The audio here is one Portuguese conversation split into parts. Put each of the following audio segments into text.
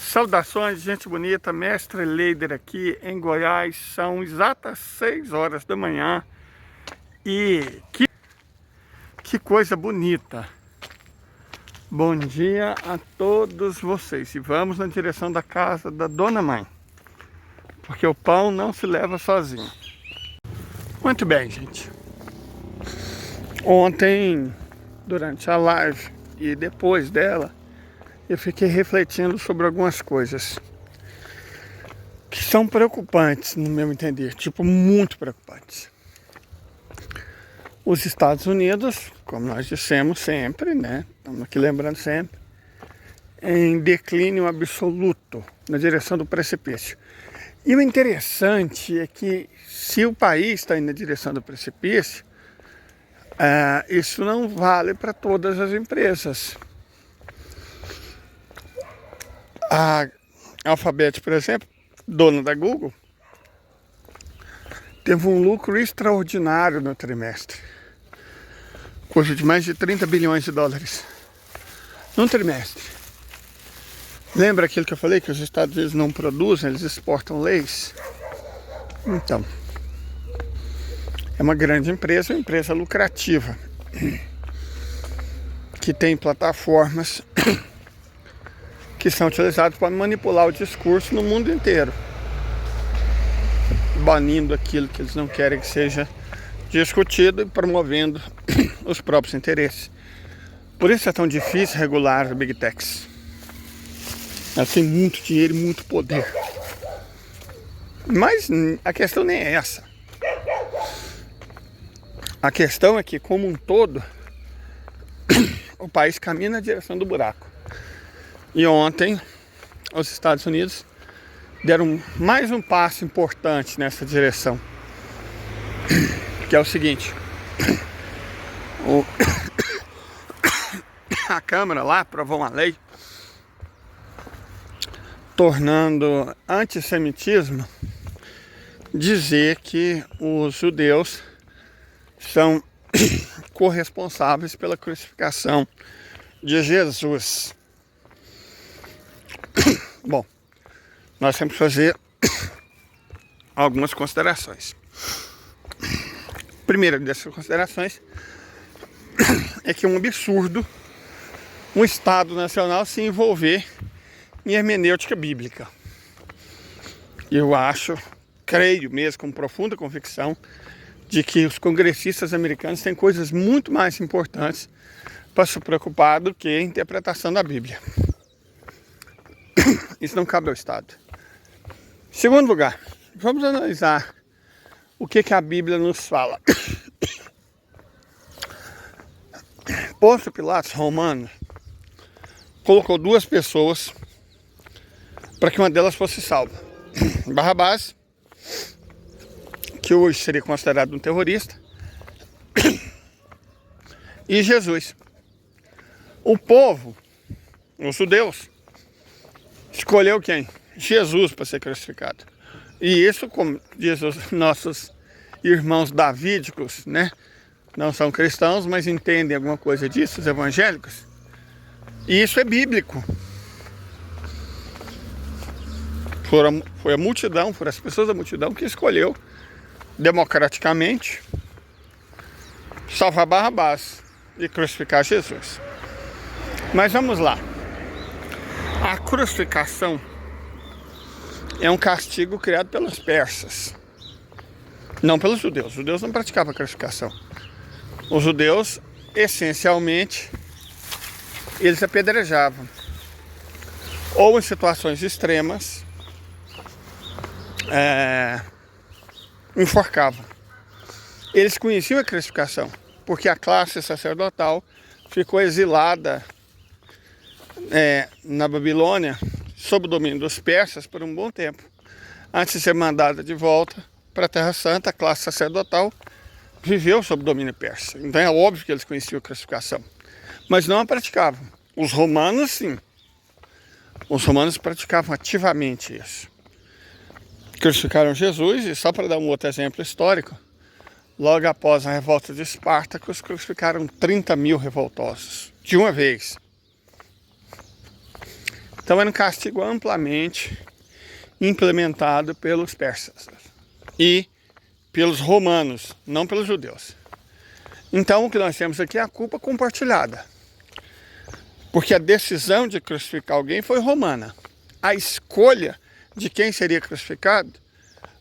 Saudações, gente bonita, Mestre Leider aqui em Goiás. São exatas 6 horas da manhã e que coisa bonita. Bom dia a todos vocês e vamos na direção da casa da Dona Mãe, porque o pão não se leva sozinho. Muito bem, gente. Ontem, durante a live e depois dela, eu fiquei refletindo sobre algumas coisas que são preocupantes, no meu entender, tipo, muito preocupantes. Os Estados Unidos, como nós dissemos sempre, né? Estamos aqui lembrando sempre, em declínio absoluto, na direção do precipício. E o interessante é que, se o país está indo na direção do precipício, isso não vale para todas as empresas. A Alphabet, por exemplo, dona da Google, teve um lucro extraordinário no trimestre, coisa de mais de 30 bilhões de dólares no trimestre. Lembra aquilo que eu falei, que os Estados Unidos não produzem, eles exportam leis? Então, é uma grande empresa, uma empresa lucrativa, que tem plataformas que são utilizados para manipular o discurso no mundo inteiro, banindo aquilo que eles não querem que seja discutido e promovendo os próprios interesses. Por isso é tão difícil regular as Big Techs. Elas têm muito dinheiro e muito poder. Mas a questão nem é essa. A questão é que, como um todo, o país caminha na direção do buraco. E ontem, os Estados Unidos deram mais um passo importante nessa direção, que é o seguinte: a Câmara lá aprovou uma lei tornando antissemitismo dizer que os judeus são corresponsáveis pela crucificação de Jesus. Bom, nós temos que fazer algumas considerações. Primeira dessas considerações é que é um absurdo um Estado nacional se envolver em hermenêutica bíblica. Eu creio mesmo com profunda convicção de que os congressistas americanos têm coisas muito mais importantes para se preocupar do que a interpretação da Bíblia. Isso não cabe ao Estado. Segundo lugar, vamos analisar o que a Bíblia nos fala. Pôncio Pilatos, romano, colocou duas pessoas para que uma delas fosse salva: Barrabás, que hoje seria considerado um terrorista, e Jesus. O povo, os judeus, escolheu quem? Jesus para ser crucificado. E isso, como diz os nossos irmãos davídicos, né? Não são cristãos, mas entendem alguma coisa disso, os evangélicos. E isso é bíblico. Foi a multidão, foram as pessoas da multidão que escolheu democraticamente salvar Barrabás e crucificar Jesus. Mas vamos lá. A crucificação é um castigo criado pelos persas, não pelos judeus. Os judeus não praticavam a crucificação. Os judeus, essencialmente, eles apedrejavam, ou em situações extremas, enforcavam. Eles conheciam a crucificação, porque a classe sacerdotal ficou exilada na Babilônia, sob o domínio dos persas, por um bom tempo. Antes de ser mandada de volta para a Terra Santa, a classe sacerdotal viveu sob o domínio persa. Então é óbvio que eles conheciam a crucificação, mas não a praticavam. Os romanos, sim. Os romanos praticavam ativamente isso. Crucificaram Jesus, e só para dar um outro exemplo histórico, logo após a revolta de Espartacus, crucificaram 30 mil revoltosos, de uma vez. Então era um castigo amplamente implementado pelos persas e pelos romanos, não pelos judeus. Então o que nós temos aqui é a culpa compartilhada, porque a decisão de crucificar alguém foi romana. A escolha de quem seria crucificado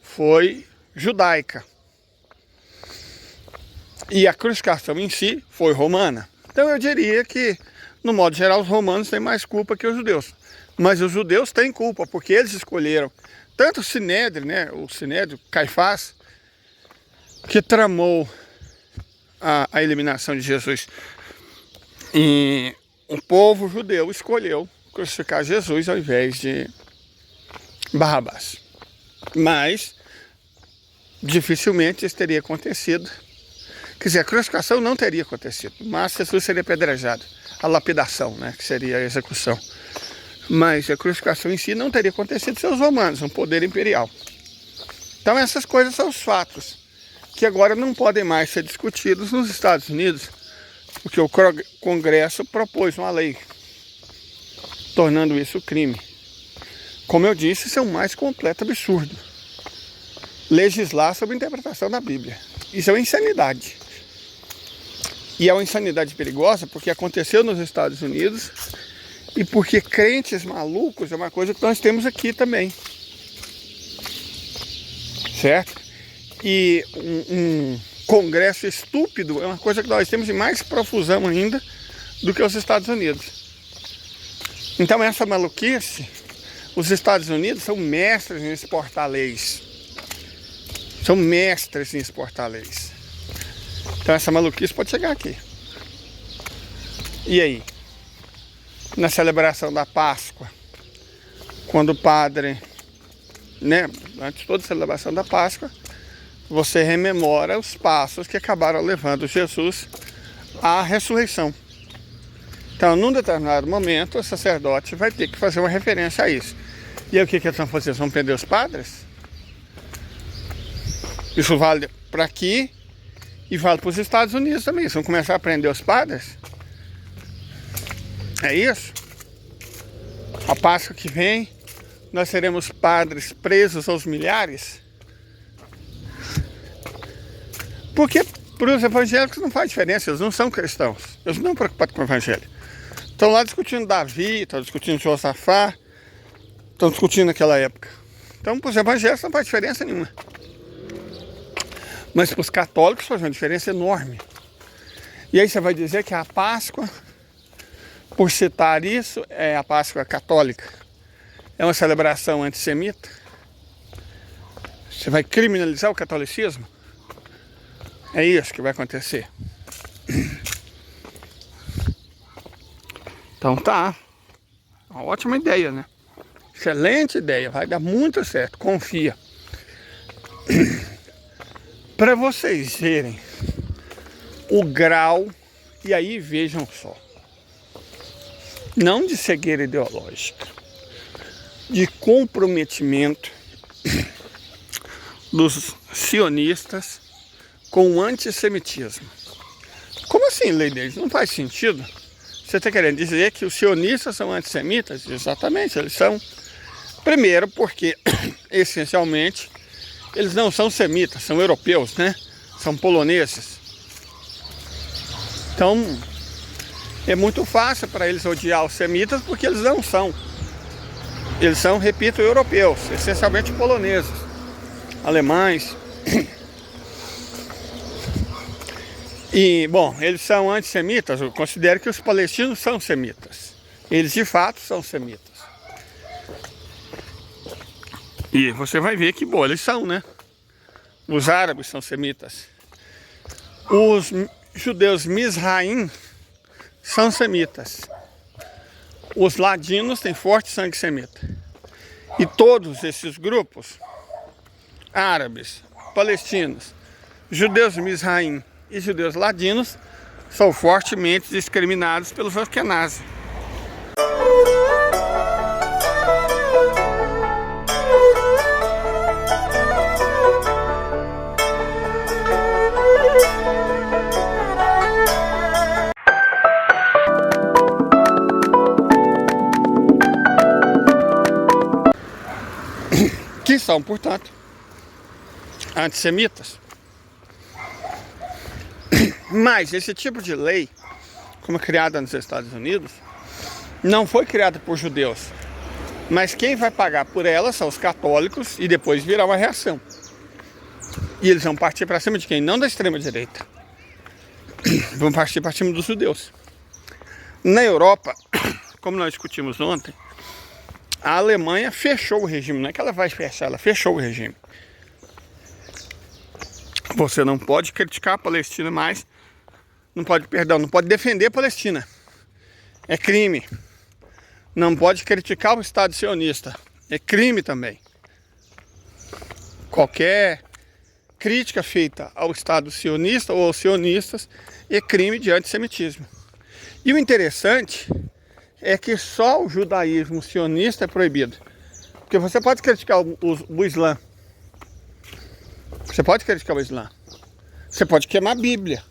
foi judaica. E a crucificação em si foi romana. Então eu diria que, no modo geral, os romanos têm mais culpa que os judeus. Mas os judeus têm culpa, porque eles escolheram, tanto o Sinédrio, né, o Sinédrio, Caifás, que tramou a eliminação de Jesus. E o povo judeu escolheu crucificar Jesus ao invés de Barrabás. Mas dificilmente isso teria acontecido. Quer dizer, a crucificação não teria acontecido, mas Jesus seria apedrejado. A lapidação, né, que seria a execução. Mas a crucificação em si não teria acontecido sem os romanos, um poder imperial. Então essas coisas são os fatos que agora não podem mais ser discutidos nos Estados Unidos, porque o Congresso propôs uma lei tornando isso crime. Como eu disse, isso é o mais completo absurdo. Legislar sobre a interpretação da Bíblia. Isso é uma insanidade. E é uma insanidade perigosa porque aconteceu nos Estados Unidos e porque crentes malucos é uma coisa que nós temos aqui também. Certo? E um congresso estúpido é uma coisa que nós temos em mais profusão ainda do que os Estados Unidos. Então essa maluquice, os Estados Unidos são mestres em exportar leis. São mestres em exportar leis. Então essa maluquice pode chegar aqui. E aí? Na celebração da Páscoa, quando o padre, né, antes de toda a celebração da Páscoa, você rememora os passos que acabaram levando Jesus à ressurreição. Então, num determinado momento, o sacerdote vai ter que fazer uma referência a isso. E aí o que eles vão fazer? Eles vão prender os padres? Isso vale para aqui e vale para os Estados Unidos também. Eles vão começar a prender os padres? É isso? A Páscoa que vem, nós seremos padres presos aos milhares? Porque para os evangélicos não faz diferença, eles não são cristãos. Eles não estão preocupados com o evangelho. Estão lá discutindo Davi, estão discutindo Josafá, estão discutindo naquela época. Então para os evangélicos não faz diferença nenhuma. Mas para os católicos faz uma diferença enorme. E aí você vai dizer que a Páscoa, por citar isso, é a Páscoa católica, é uma celebração antissemita? Você vai criminalizar o catolicismo? É isso que vai acontecer. Então tá, uma ótima ideia, né? Excelente ideia, vai dar muito certo, confia. Para vocês verem o grau, e aí vejam só, não de cegueira ideológica, de comprometimento dos sionistas com o antissemitismo. Como assim, lei deles? Não faz sentido. Você está querendo dizer que os sionistas são antissemitas? Exatamente, eles são. Primeiro porque, essencialmente, eles não são semitas, são europeus, né? São poloneses. Então, é muito fácil para eles odiar os semitas porque eles não são. Eles são, repito, europeus, essencialmente poloneses, alemães. E, bom, eles são antissemitas. Eu considero que os palestinos são semitas. Eles, de fato, são semitas. E você vai ver que, bom, eles são, né? Os árabes são semitas. Os judeus Mizraim são semitas. Os ladinos têm forte sangue semita. E todos esses grupos, árabes, palestinos, judeus Mizraim e judeus ladinos, são fortemente discriminados pelos Ashkenazes. e são, portanto, antissemitas. Mas esse tipo de lei, como criada nos Estados Unidos, não foi criada por judeus. Mas quem vai pagar por ela são os católicos e depois virá uma reação. E eles vão partir para cima de quem? Não da extrema-direita. Vão partir para cima dos judeus. Na Europa, como nós discutimos ontem, a Alemanha fechou o regime. Não é que ela vai fechar, ela fechou o regime. Você não pode criticar a Palestina mais. Não pode defender a Palestina. É crime. Não pode criticar o Estado sionista. É crime também. Qualquer crítica feita ao Estado sionista ou aos sionistas é crime de antissemitismo. E o interessante é que só o judaísmo sionista é proibido. Porque você pode criticar o Islã. Você pode criticar o Islã. Você pode queimar a Bíblia.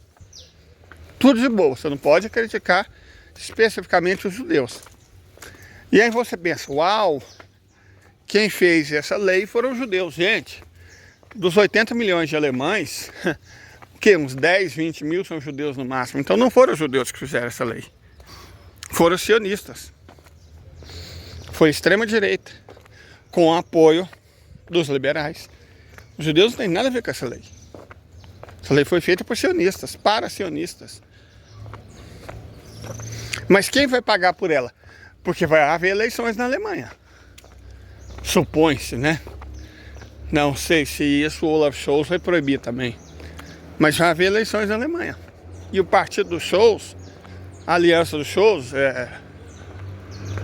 Tudo de boa. Você não pode criticar especificamente os judeus. E aí você pensa, uau, quem fez essa lei foram os judeus. Gente, dos 80 milhões de alemães, uns 10, 20 mil são judeus no máximo. Então não foram os judeus que fizeram essa lei. Foram os sionistas. Foi extrema-direita, com apoio dos liberais. Os judeus não têm nada a ver com essa lei. Essa lei foi feita por sionistas, para sionistas. Mas quem vai pagar por ela? Porque vai haver eleições na Alemanha. Supõe-se, né? Não sei se isso o Olaf Scholz vai proibir também. Mas vai haver eleições na Alemanha. E o partido dos Scholz, a aliança dos Scholz,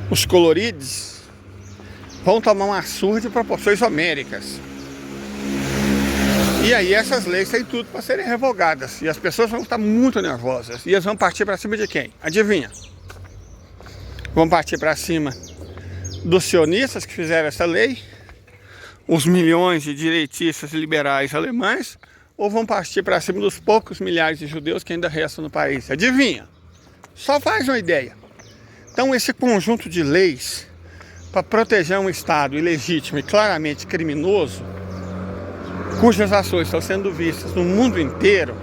os colorides, vão tomar uma surra de proporções homéricas. E aí essas leis têm tudo para serem revogadas. E as pessoas vão estar muito nervosas. E eles vão partir para cima de quem? Adivinha? Vão partir para cima dos sionistas que fizeram essa lei, os milhões de direitistas liberais alemães, ou vão partir para cima dos poucos milhares de judeus que ainda restam no país? Adivinha? Só faz uma ideia. Então esse conjunto de leis para proteger um Estado ilegítimo e claramente criminoso, cujas ações estão sendo vistas no mundo inteiro,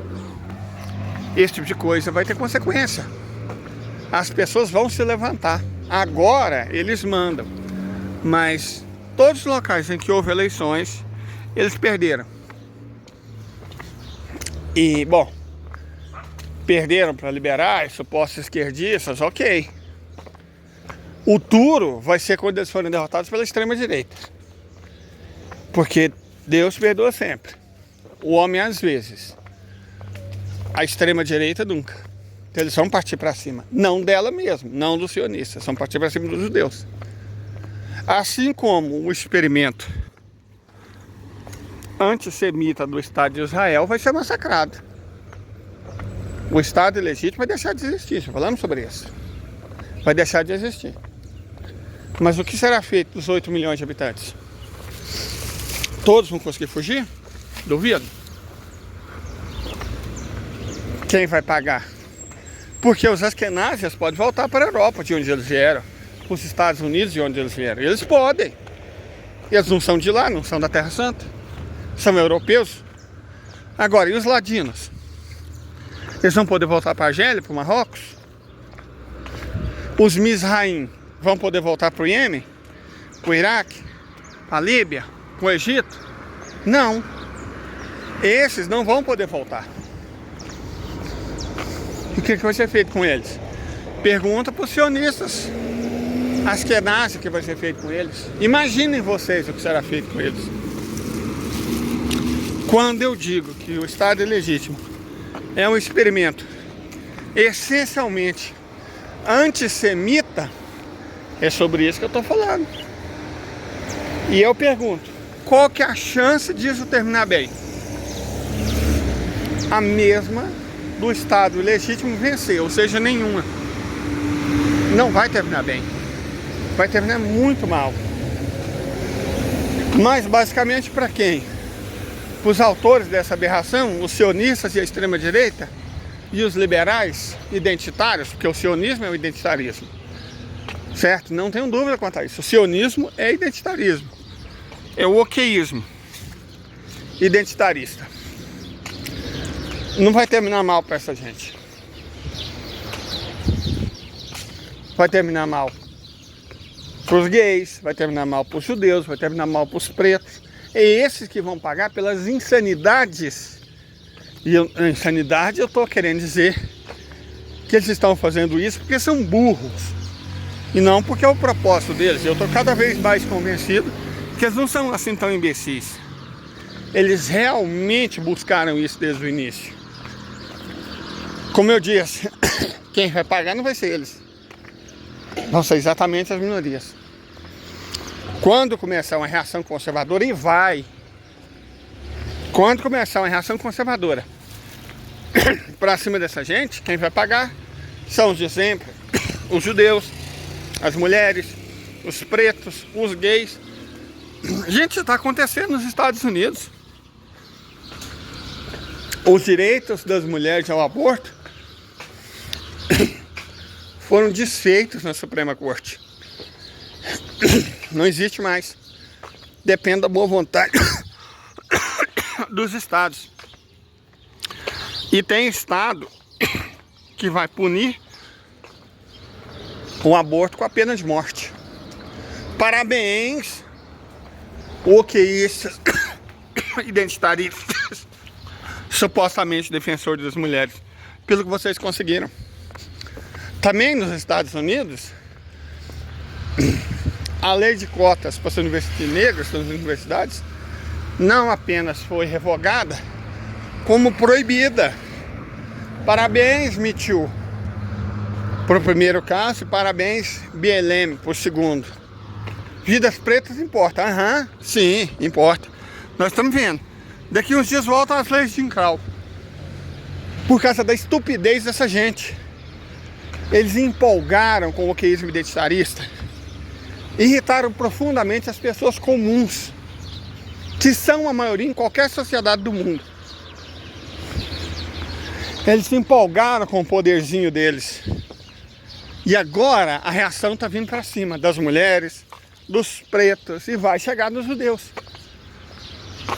esse tipo de coisa vai ter consequência. As pessoas vão se levantar. Agora eles mandam. Mas todos os locais em que houve eleições, eles perderam. E, bom, perderam para liberais, supostos esquerdistas, ok. O duro vai ser quando eles forem derrotados pela extrema-direita. Porque Deus perdoa sempre. O homem às vezes. A extrema-direita nunca. Então eles vão partir para cima. Não dela mesmo, não dos sionistas. Vão partir para cima dos judeus. Assim como o experimento antissemita do Estado de Israel vai ser massacrado. O Estado ilegítimo vai deixar de existir. Já falamos sobre isso. Vai deixar de existir. Mas o que será feito dos 8 milhões de habitantes? Todos vão conseguir fugir? Duvido. Quem vai pagar? Porque os askenázios podem voltar para a Europa, de onde eles vieram. Os Estados Unidos, de onde eles vieram. Eles podem. Eles não são de lá, não são da Terra Santa. São europeus. Agora, e os ladinos? Eles vão poder voltar para a Argélia, para o Marrocos? Os Mizraim vão poder voltar para o Iêmen? Para o Iraque? Para a Líbia? Para o Egito? Não. Esses não vão poder voltar. E o que vai ser feito com eles? Pergunta para os sionistas. Askenazi, o que vai ser feito com eles? Imaginem vocês o que será feito com eles. Quando eu digo que o Estado ilegítimo é um experimento essencialmente antissemita, é sobre isso que eu estou falando. E eu pergunto, qual que é a chance disso terminar bem? A mesma do Estado ilegítimo vencer, ou seja, nenhuma. Não vai terminar bem. Vai terminar muito mal. Mas basicamente para quem? Para os autores dessa aberração, os sionistas e a extrema-direita, e os liberais identitários, porque o sionismo é o identitarismo. Certo? Não tenho dúvida quanto a isso. O sionismo é identitarismo. é o oqueísmo identitarista. Não vai terminar mal para essa gente. Vai terminar mal para os gays, vai terminar mal para os judeus, vai terminar mal para os pretos. É esses que vão pagar pelas insanidades. E insanidade eu estou querendo dizer que eles estão fazendo isso porque são burros. E não porque é o propósito deles. Eu estou cada vez mais convencido que eles não são assim tão imbecis. Eles realmente buscaram isso desde o início. Como eu disse, quem vai pagar não vai ser eles. Vão ser exatamente as minorias. Quando começar uma reação conservadora, e vai. Quando começar uma reação conservadora para cima dessa gente, quem vai pagar são os de sempre. Os judeus, as mulheres, os pretos, os gays. Gente, isso está acontecendo nos Estados Unidos. Os direitos das mulheres ao aborto foram desfeitos na Suprema Corte. Não existe mais. Depende da boa vontade dos estados. E tem estado que vai punir o aborto com a pena de morte. Parabéns, oqueístas, identitaristas, supostamente defensores das mulheres, pelo que vocês conseguiram. Também nos Estados Unidos, a lei de cotas para os negros nas universidades não apenas foi revogada, como proibida. Parabéns, Me Too, para o primeiro caso, e parabéns, BLM, para o segundo. Vidas pretas importa. Aham, sim, importa. Nós estamos vendo. Daqui uns dias voltam as leis de Jim Crow. Por causa da estupidez dessa gente. Eles empolgaram com o oqueísmo identitarista. Irritaram profundamente as pessoas comuns, que são a maioria em qualquer sociedade do mundo. Eles se empolgaram com o poderzinho deles. E agora a reação está vindo para cima das mulheres, dos pretos, e vai chegar nos judeus.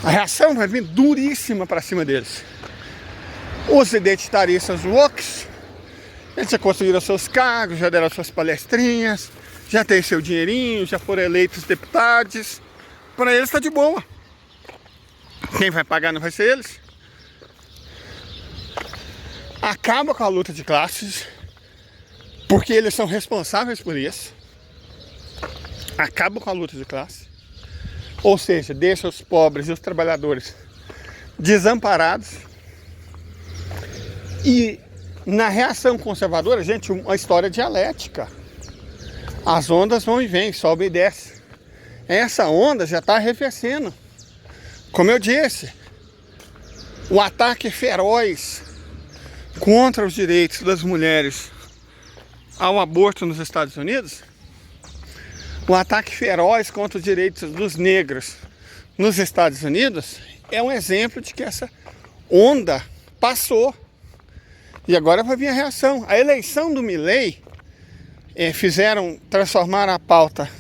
A reação vai vir duríssima para cima deles. Os identitaristas woks, eles já conseguiram seus cargos, já deram suas palestrinhas, já tem seu dinheirinho, já foram eleitos deputados. Para eles está de boa. Quem vai pagar não vai ser eles. Acaba com a luta de classes, porque eles são responsáveis por isso. Acaba com a luta de classe. Ou seja, deixa os pobres e os trabalhadores desamparados. E na reação conservadora, gente, uma história dialética. As ondas vão e vêm, sobe e desce. Essa onda já está arrefecendo. Como eu disse, o ataque feroz contra os direitos das mulheres ao aborto nos Estados Unidos, o ataque feroz contra os direitos dos negros nos Estados Unidos, é um exemplo de que essa onda passou. E agora vai vir a reação. A eleição do Milei transformaram a pauta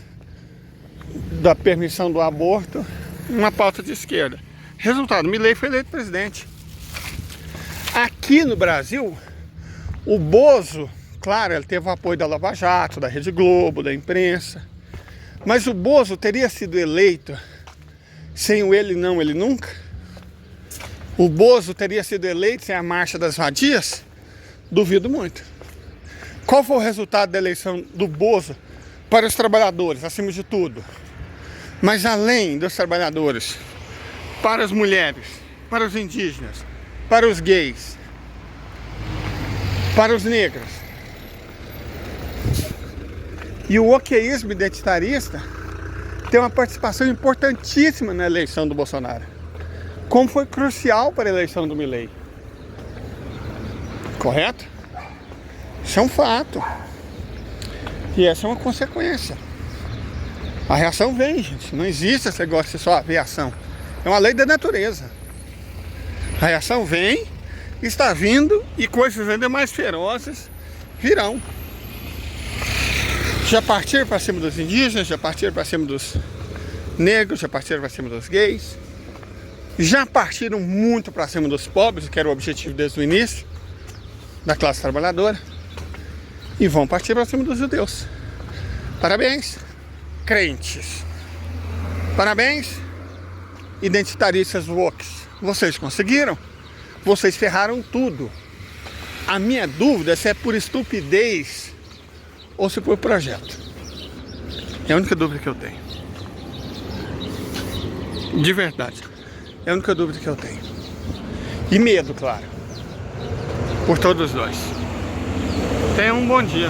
da permissão do aborto em uma pauta de esquerda. Resultado, Milei foi eleito presidente. Aqui no Brasil, o Bozo, claro, ele teve o apoio da Lava Jato, da Rede Globo, da imprensa. Mas o Bozo teria sido eleito sem o ele não, ele nunca? O Bozo teria sido eleito sem a Marcha das Vadias? Duvido muito. Qual foi o resultado da eleição do Bozo para os trabalhadores, acima de tudo? Mas além dos trabalhadores, para as mulheres, para os indígenas, para os gays, para os negros. E o oqueísmo identitarista tem uma participação importantíssima na eleição do Bolsonaro, como foi crucial para a eleição do Milei. Correto? Isso é um fato. E essa é uma consequência. A reação vem, gente. Não existe esse negócio de só haver ação. É uma lei da natureza. A reação vem, está vindo, e coisas ainda mais ferozes virão. Já partiram para cima dos indígenas, já partiram para cima dos negros, já partiram para cima dos gays, já partiram muito para cima dos pobres, que era o objetivo desde o início, da classe trabalhadora, e vão partir para cima dos judeus. Parabéns, crentes. Parabéns, identitaristas woke. Vocês conseguiram. Vocês ferraram tudo. A minha dúvida é se é por estupidez ou se por projeto. É a única dúvida que eu tenho. De verdade. É a única dúvida que eu tenho. E medo, claro. Por todos os dois. Tenham um bom dia.